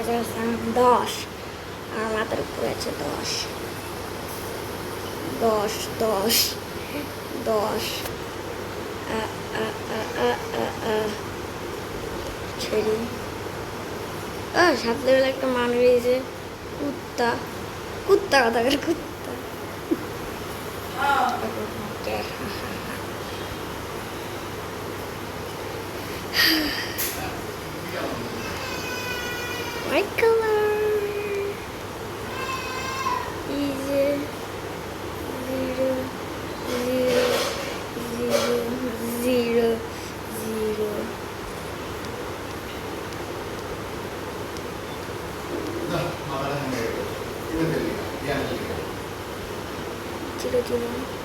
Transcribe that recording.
10 আমার মাথার উপরে আছে 10 10 10 10 ছেড়ি 7 লেভেল একটা মানুষ রয়েছে কুত্তা কুত্তা কথা করে কুত্তা My color is 0 0 0 0 0 0